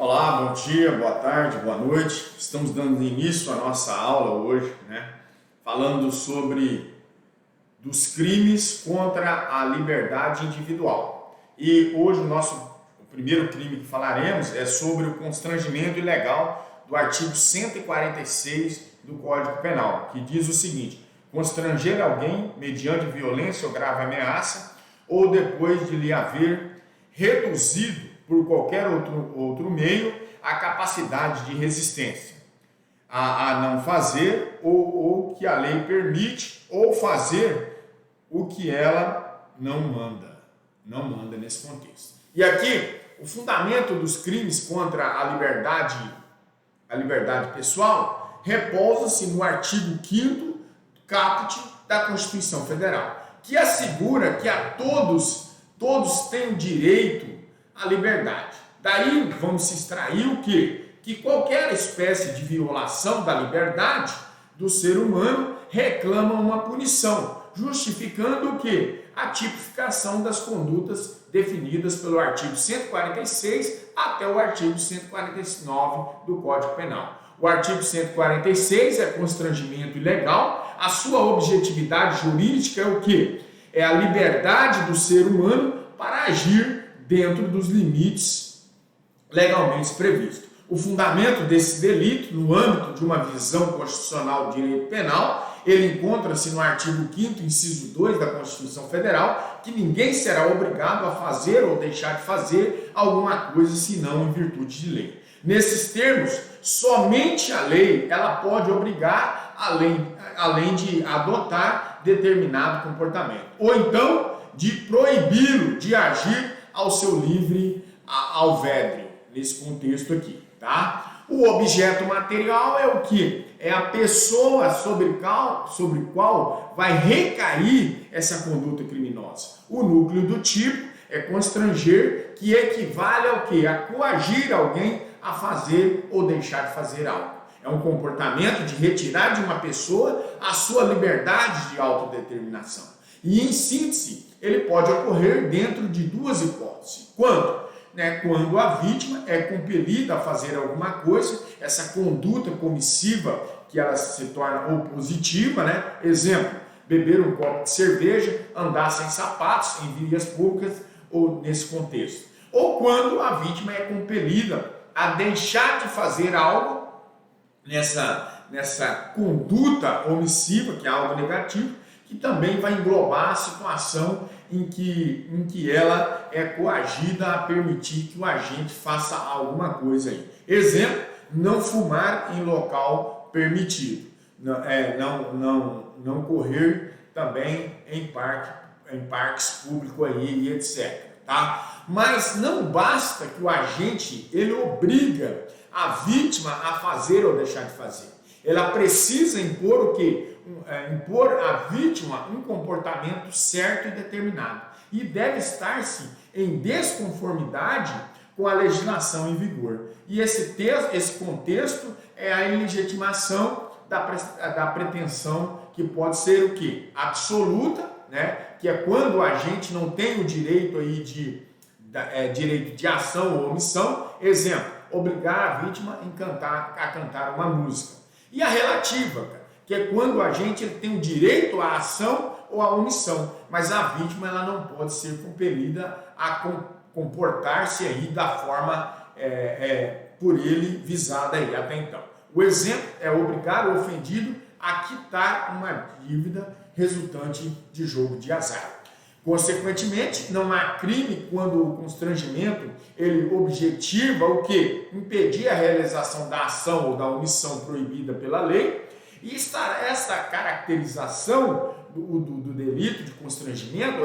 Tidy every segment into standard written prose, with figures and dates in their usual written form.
Olá, bom dia, boa tarde, boa noite. Estamos dando início à nossa aula hoje, falando sobre dos crimes contra a liberdade individual. E hoje o primeiro crime que falaremos é sobre o constrangimento ilegal do artigo 146 do Código Penal, que diz o seguinte: constranger alguém mediante violência ou grave ameaça ou depois de lhe haver reduzido por qualquer outro meio a capacidade de resistência, a não fazer o que a lei permite ou fazer o que ela não manda nesse contexto. E aqui, o fundamento dos crimes contra a liberdade pessoal repousa-se no artigo 5º caput da Constituição Federal, que assegura que a todos têm o direito à liberdade. Daí vamos se extrair o quê? Que qualquer espécie de violação da liberdade do ser humano reclama uma punição, justificando o quê? A tipificação das condutas definidas pelo artigo 146 até o artigo 149 do Código Penal. O artigo 146 é constrangimento ilegal. A sua objetividade jurídica é o quê? É a liberdade do ser humano para agir dentro dos limites legalmente previstos. O fundamento desse delito, no âmbito de uma visão constitucional do direito penal, ele encontra-se no artigo 5º, inciso 2 da Constituição Federal, que ninguém será obrigado a fazer ou deixar de fazer alguma coisa senão em virtude de lei. Nesses termos, somente a lei ela pode obrigar, além de adotar determinado comportamento, ou então de proibi-lo de agir ao seu livre alvédrio, nesse contexto aqui, tá? O objeto material é o que? É a pessoa sobre qual vai recair essa conduta criminosa. O núcleo do tipo é constranger, que equivale ao que? A coagir alguém a fazer ou deixar de fazer algo. É um comportamento de retirar de uma pessoa a sua liberdade de autodeterminação. E, em síntese, ele pode ocorrer dentro de duas hipóteses. Quando a vítima é compelida a fazer alguma coisa, essa conduta comissiva que ela se torna opositiva, exemplo, beber um copo de cerveja, andar sem sapatos em vias públicas ou nesse contexto. Ou quando a vítima é compelida a deixar de fazer algo nessa conduta omissiva, que é algo negativo, que também vai englobar a situação em que ela é coagida a permitir que o agente faça alguma coisa aí. Exemplo, não fumar em local permitido, não correr também em parques públicos aí e etc. Tá? Mas não basta que o agente ele obriga a vítima a fazer ou deixar de fazer. Ela precisa impor o quê? Impor à vítima um comportamento certo e determinado. E deve estar-se em desconformidade com a legislação em vigor. E esse contexto é a ilegitimação da pretensão, que pode ser o quê? Absoluta, que é quando o agente não tem o direito aí direito de ação ou omissão. Exemplo, obrigar a vítima a cantar uma música. E a relativa, que é quando o agente ele tem o direito à ação ou à omissão, mas a vítima ela não pode ser compelida a comportar-se aí da forma por ele visada aí até então. O exemplo é obrigar o ofendido a quitar uma dívida resultante de jogo de azar. Consequentemente, não há crime quando o constrangimento ele objetiva o quê? Impedir a realização da ação ou da omissão proibida pela lei. E essa caracterização do delito de constrangimento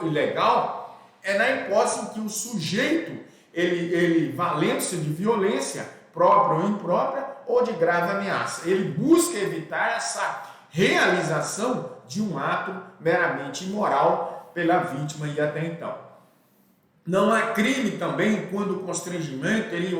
ilegal é na hipótese em que o sujeito, ele valendo-se de violência própria ou imprópria ou de grave ameaça, ele busca evitar essa realização de um ato meramente imoral pela vítima e até então. Não há crime também quando o constrangimento ele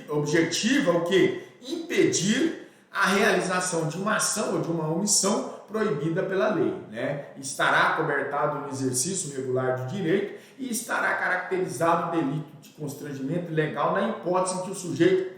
objetiva o quê? Impedir a realização de uma ação ou de uma omissão proibida pela lei, né? Estará cobertado no exercício regular de direito e estará caracterizado o delito de constrangimento ilegal na hipótese em que o sujeito,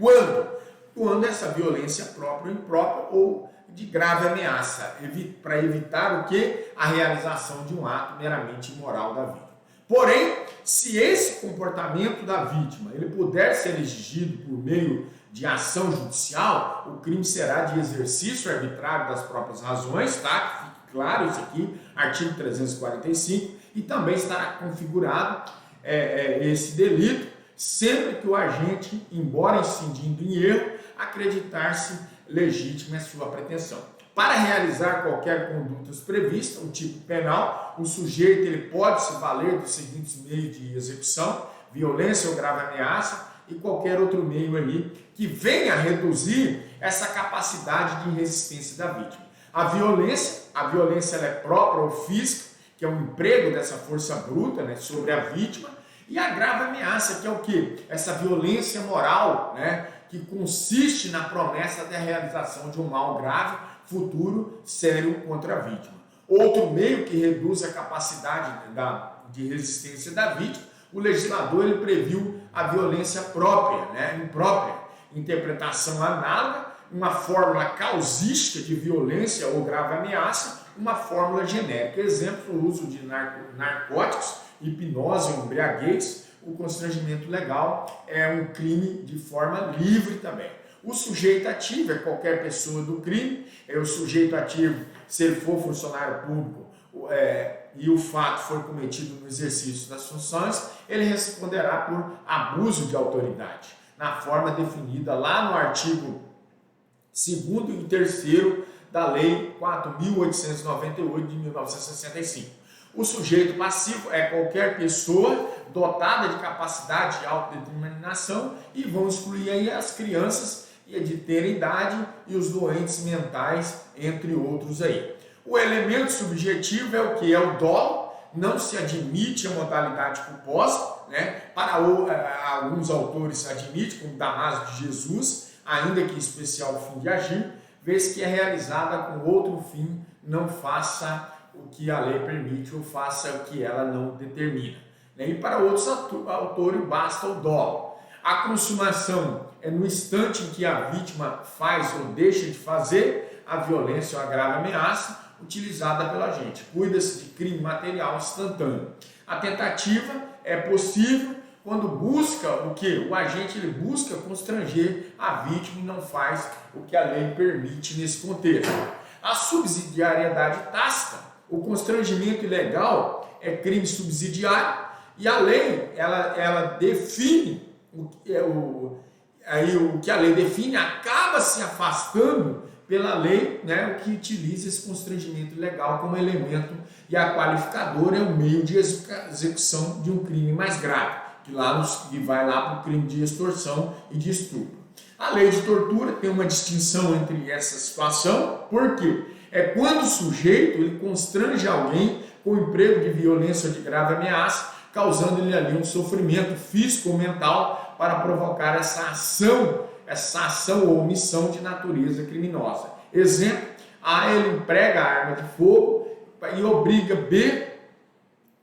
quando essa violência própria ou imprópria ou de grave ameaça, para evitar o que? A realização de um ato meramente imoral da vítima. Porém, se esse comportamento da vítima ele puder ser exigido por meio de ação judicial, o crime será de exercício arbitrário das próprias razões, tá? Fique claro isso aqui, artigo 345, e também estará configurado esse delito sempre que o agente, embora incidindo em erro, acreditar-se legítima a sua pretensão. Para realizar qualquer conduta prevista, o tipo penal, o sujeito ele pode se valer dos seguintes meios de execução: violência ou grave ameaça e qualquer outro meio ali que venha a reduzir essa capacidade de resistência da vítima. A violência ela é própria ou física, que é o emprego dessa força bruta, né, sobre a vítima, e a grave ameaça, que é o quê? Essa violência moral, né, que consiste na promessa da realização de um mal grave, futuro, sério contra a vítima. Outro meio que reduz a capacidade de resistência da vítima, o legislador ele previu a violência própria, né, imprópria, interpretação análoga, uma fórmula causística de violência ou grave ameaça, uma fórmula genérica. Exemplo, o uso de narcóticos, hipnose ou embriaguez. O constrangimento legal é um crime de forma livre também. O sujeito ativo é qualquer pessoa do crime, é o sujeito ativo, se ele for funcionário público e o fato for cometido no exercício das funções, ele responderá por abuso de autoridade, na forma definida lá no artigo 2º e 3º da Lei 4.898 de 1965. O sujeito passivo é qualquer pessoa dotada de capacidade de autodeterminação, e vão excluir aí as crianças de ter idade e os doentes mentais, entre outros aí. O elemento subjetivo é o que? É o dolo, não se admite a modalidade culposa, né? Para alguns autores admite, como Damásio de Jesus, ainda que especial fim de agir, vez que é realizada com outro fim, não faça o que a lei permite ou faça o que ela não determina. E para outros autores basta o dolo. A consumação é no instante em que a vítima faz ou deixa de fazer a violência ou a grave ameaça utilizada pelo agente. Cuida-se de crime material instantâneo. A tentativa é possível quando busca o que? O agente ele busca constranger a vítima e não faz o que a lei permite nesse contexto. A subsidiariedade tácita, o constrangimento ilegal é crime subsidiário e a lei ela define o que a lei define acaba se afastando pela lei, né, o que utiliza esse constrangimento ilegal como elemento, e a qualificadora é o meio de execução de um crime mais grave, que vai lá para o crime de extorsão e de estupro. A lei de tortura tem uma distinção entre essa situação, porque é quando o sujeito ele constrange alguém com emprego de violência ou de grave ameaça, causando-lhe ali um sofrimento físico ou mental para provocar essa ação ou omissão de natureza criminosa. Exemplo, A, ele emprega a arma de fogo e obriga B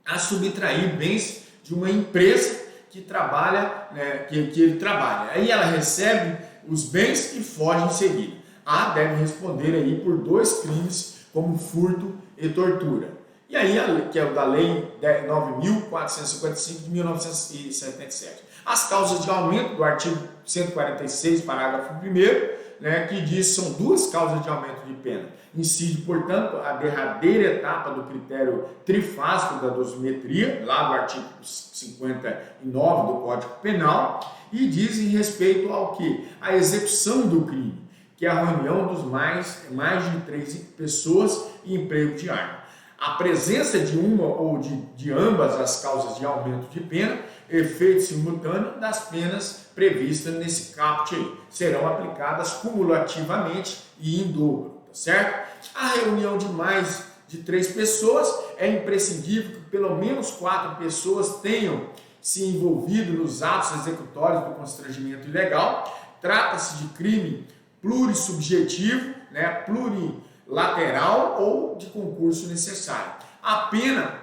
a subtrair bens de uma empresa que trabalha, né, que ele trabalha. Aí ela recebe os bens e foge em seguida. A deve responder aí por 2 crimes, como furto e tortura. E aí, que é o da Lei 9.455 de 1977. As causas de aumento do artigo 146, parágrafo 1º, né, que diz que são 2 causas de aumento de pena. Incide, portanto, a derradeira etapa do critério trifásico da dosimetria, lá do artigo 59 do Código Penal, e diz em respeito ao que? A execução do crime, que é a reunião dos mais de 3 pessoas e emprego de arma. A presença de uma ou de ambas as causas de aumento de pena, efeito simultâneo das penas previstas nesse caput aí, serão aplicadas cumulativamente e em dobro, tá certo? A reunião de mais de 3 pessoas é imprescindível que pelo menos 4 pessoas tenham se envolvido nos atos executórios do constrangimento ilegal. Trata-se de crime plurissubjetivo, né, lateral ou de concurso necessário. A pena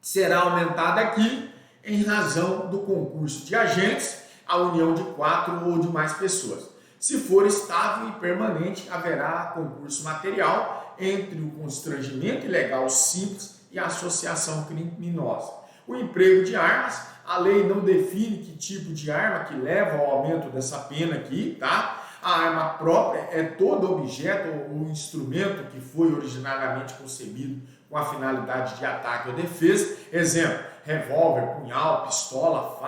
será aumentada aqui em razão do concurso de agentes, a união de 4 ou de mais pessoas. Se for estável e permanente, haverá concurso material entre o constrangimento ilegal simples e a associação criminosa. O emprego de armas, a lei não define que tipo de arma que leva ao aumento dessa pena aqui, tá? A arma própria é todo objeto ou instrumento que foi originariamente concebido com a finalidade de ataque ou defesa. Exemplo, revólver, punhal, pistola,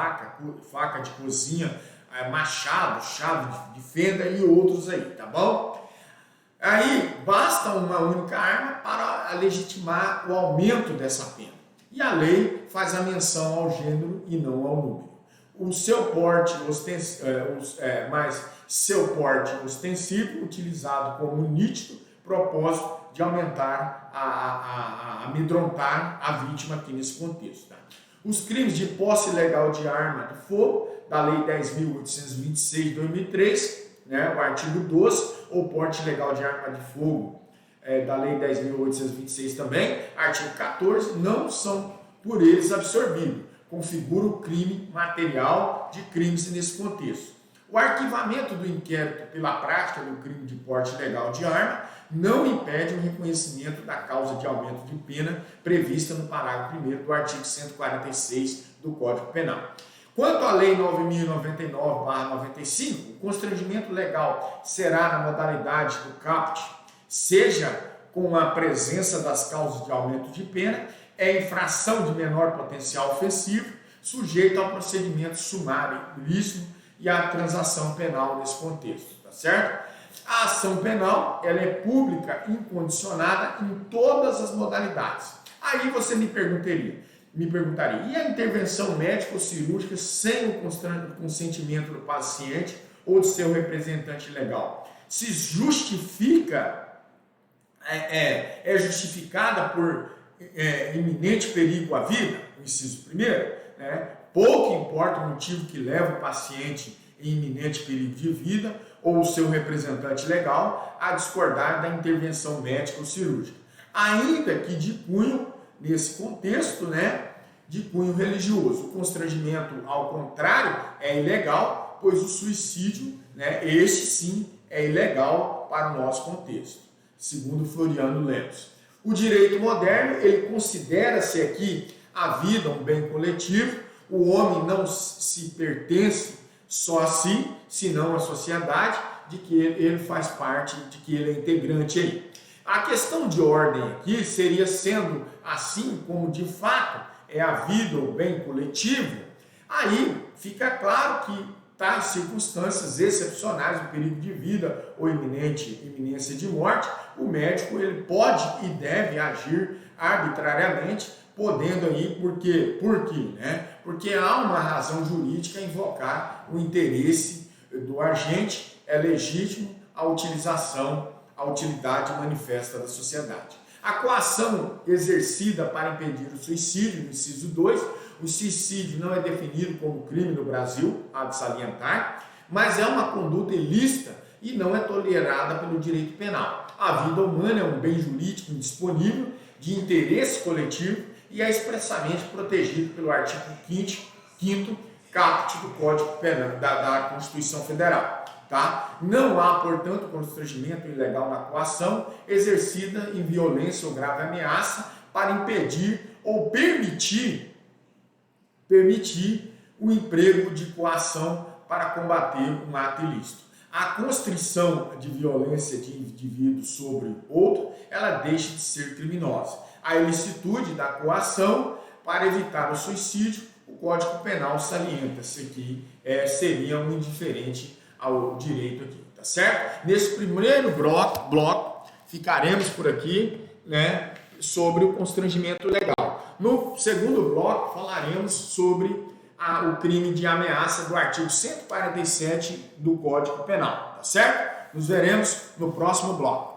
faca de cozinha, machado, chave de fenda e outros aí, tá bom? Aí basta uma única arma para legitimar o aumento dessa pena. E a lei faz a menção ao gênero e não ao número. Seu porte ostensivo, utilizado como nítido propósito de aumentar, amedrontar a vítima aqui nesse contexto. Tá? Os crimes de posse ilegal de arma de fogo, da Lei 10.826 de 2003, né, o artigo 12, ou porte ilegal de arma de fogo, da Lei 10.826 também, artigo 14, não são por eles absorvidos, configura o crime material de crimes nesse contexto. O arquivamento do inquérito pela prática do crime de porte ilegal de arma não impede o reconhecimento da causa de aumento de pena prevista no parágrafo 1º do artigo 146 do Código Penal. Quanto à Lei 9.099/95, o constrangimento legal será na modalidade do caput, seja com a presença das causas de aumento de pena, é infração de menor potencial ofensivo, sujeito ao procedimento sumário ilícito e à transação penal nesse contexto, tá certo? A ação penal, ela é pública, incondicionada em todas as modalidades. Aí você me perguntaria, e a intervenção médica ou cirúrgica sem o consentimento do paciente ou de seu representante legal? Se justifica, é justificada por iminente perigo à vida, o inciso 1º, né? Pouco importa o motivo que leva o paciente em iminente perigo de vida ou o seu representante legal a discordar da intervenção médica ou cirúrgica. Ainda que de cunho, nesse contexto, né, de cunho religioso. O constrangimento, ao contrário, é ilegal, pois o suicídio, né, este sim, é ilegal para o nosso contexto, segundo Floriano Lemos. O direito moderno, ele considera-se aqui a vida um bem coletivo, o homem não se pertence só a si, senão à sociedade, de que ele faz parte, de que ele é integrante aí. A questão de ordem aqui seria sendo assim como de fato é a vida ou bem coletivo, aí fica claro que tais circunstâncias excepcionais, o perigo de vida ou iminência de morte, o médico ele pode e deve agir arbitrariamente, podendo aí, por quê, né? Porque há uma razão jurídica a invocar o interesse do agente, é legítimo a utilidade manifesta da sociedade. A coação exercida para impedir o suicídio, no inciso 2, o suicídio não é definido como crime no Brasil, há de salientar, mas é uma conduta ilícita e não é tolerada pelo direito penal. A vida humana é um bem jurídico indisponível de interesse coletivo e é expressamente protegido pelo artigo 5º caput do Código Penal da Constituição Federal. Tá? Não há, portanto, constrangimento ilegal na coação exercida em violência ou grave ameaça para impedir ou permitir o emprego de coação para combater um ato ilícito. A constrição de violência de indivíduo sobre outro, ela deixa de ser criminosa. A ilicitude da coação para evitar o suicídio, o Código Penal salienta-se aqui, seria um indiferente ao direito aqui, tá certo? Nesse primeiro bloco ficaremos por aqui, né, sobre o constrangimento legal. No segundo bloco falaremos sobre o crime de ameaça do artigo 147 do Código Penal, tá certo? Nos veremos no próximo bloco.